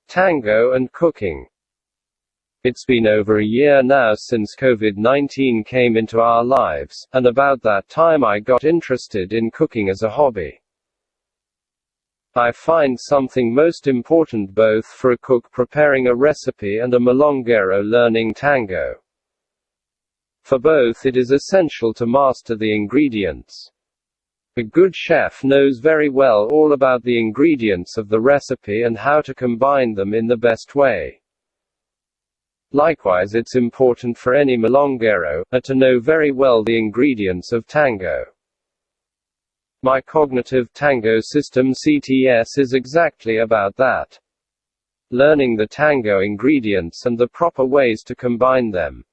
Tango and Cooking. It's been over a year now since COVID-19 came into our lives, and about that time I got interested in cooking as a hobby. I find something most important both for a cook preparing a recipe and a milonguero learning tango. For both it is essential to master the ingredients. A good chef knows very well all about the ingredients of the recipe and how to combine them in the best way. Likewise, it's important for any milonguero to know very well the ingredients of tango. My cognitive tango system CTS is exactly about that. Learning the tango ingredients and the proper ways to combine them.